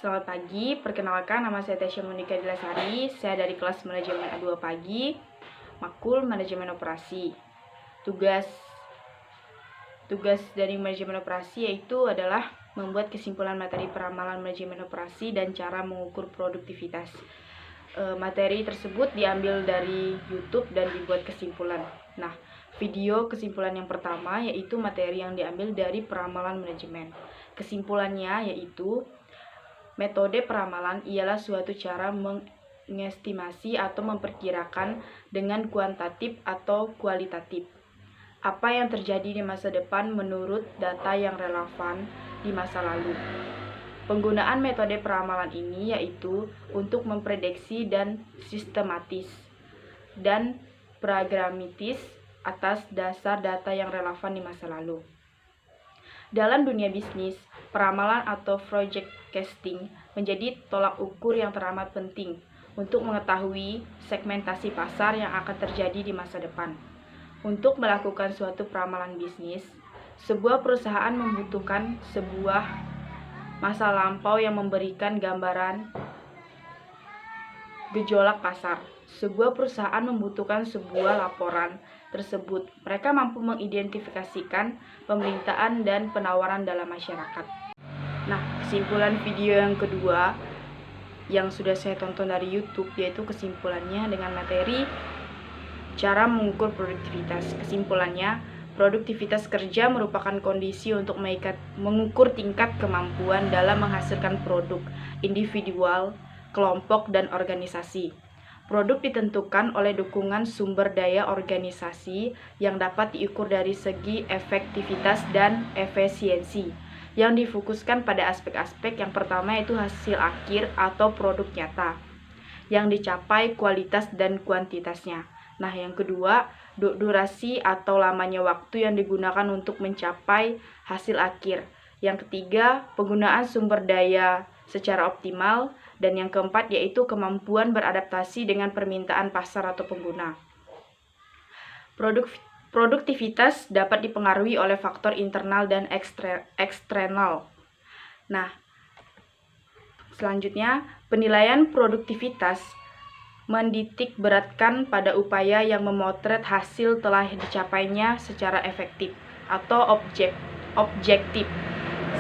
Selamat pagi, perkenalkan nama saya Tasya Monika Dilasari. Saya dari kelas manajemen A2 pagi, makul manajemen operasi. Tugas dari manajemen operasi yaitu adalah membuat kesimpulan materi peramalan manajemen operasi dan cara mengukur produktivitas. Materi tersebut diambil dari YouTube dan dibuat kesimpulan. Nah, video kesimpulan yang pertama yaitu materi yang diambil dari peramalan manajemen. Kesimpulannya yaitu metode peramalan ialah suatu cara mengestimasi atau memperkirakan dengan kuantitatif atau kualitatif apa yang terjadi di masa depan menurut data yang relevan di masa lalu. Penggunaan metode peramalan ini yaitu untuk memprediksi dan sistematis dan programatis atas dasar data yang relevan di masa lalu. Dalam dunia bisnis, peramalan atau forecasting menjadi tolak ukur yang teramat penting untuk mengetahui segmentasi pasar yang akan terjadi di masa depan. Untuk melakukan suatu peramalan bisnis, sebuah perusahaan membutuhkan sebuah masa lampau yang memberikan gambaran gejolak pasar. Sebuah perusahaan membutuhkan sebuah laporan tersebut. Mereka mampu mengidentifikasikan pemerintahan dan penawaran dalam masyarakat. Nah, kesimpulan video yang kedua yang sudah saya tonton dari YouTube yaitu kesimpulannya dengan materi cara mengukur produktivitas. Kesimpulannya, produktivitas kerja merupakan kondisi untuk mengukur tingkat kemampuan dalam menghasilkan produk individual, kelompok, dan organisasi. Produk ditentukan oleh dukungan sumber daya organisasi yang dapat diukur dari segi efektivitas dan efisiensi, yang difokuskan pada aspek-aspek yang pertama yaitu hasil akhir atau produk nyata, yang dicapai kualitas dan kuantitasnya. Nah, yang kedua, durasi atau lamanya waktu yang digunakan untuk mencapai hasil akhir. Yang ketiga, penggunaan sumber daya secara optimal. Dan yang keempat yaitu kemampuan beradaptasi dengan permintaan pasar atau pengguna. Produktivitas dapat dipengaruhi oleh faktor internal dan eksternal. Nah, selanjutnya, penilaian produktivitas menitik beratkan pada upaya yang memotret hasil telah dicapainya secara efektif atau objektif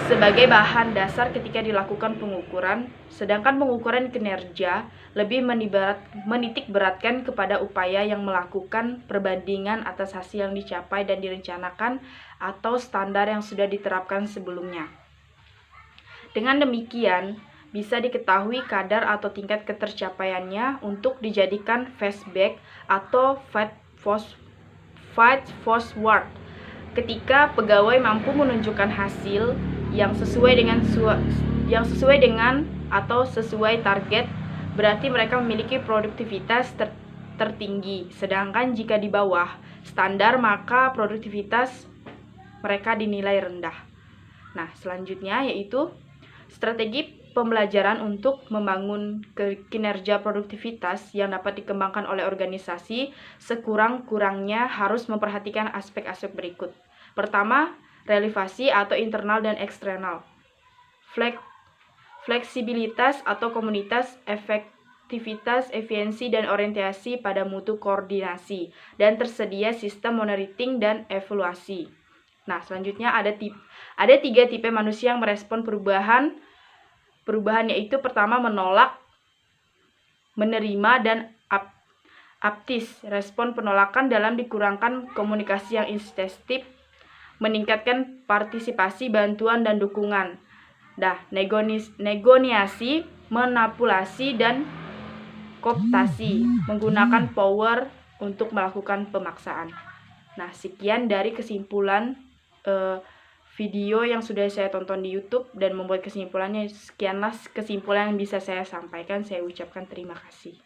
sebagai bahan dasar ketika dilakukan pengukuran, sedangkan pengukuran kinerja lebih menitik beratkan kepada upaya yang melakukan perbandingan atas hasil yang dicapai dan direncanakan atau standar yang sudah diterapkan sebelumnya. Dengan demikian, bisa diketahui kadar atau tingkat ketercapaiannya untuk dijadikan feedback atau feed forward. Ketika pegawai mampu menunjukkan hasil yang sesuai dengan atau sesuai target, berarti mereka memiliki produktivitas tertinggi. Sedangkan jika di bawah standar, maka produktivitas mereka dinilai rendah. Nah, selanjutnya yaitu strategi pembelajaran untuk membangun kinerja produktivitas yang dapat dikembangkan oleh organisasi sekurang-kurangnya harus memperhatikan aspek-aspek berikut. Pertama, relevasi atau internal dan eksternal. Fleksibilitas atau komunitas, efektivitas, efisiensi, dan orientasi pada mutu koordinasi. Dan tersedia sistem monitoring dan evaluasi. Nah, selanjutnya ada 3 tipe manusia yang merespon perubahan yaitu pertama menolak, menerima, dan aptis. Respon penolakan dalam dikurangkan komunikasi yang intensif, meningkatkan partisipasi, bantuan, dan dukungan. Negosiasi, manipulasi, dan kooptasi, menggunakan power untuk melakukan pemaksaan. Nah, sekian dari kesimpulan video yang sudah saya tonton di YouTube dan membuat kesimpulannya. Sekianlah kesimpulan yang bisa saya sampaikan. Saya ucapkan terima kasih.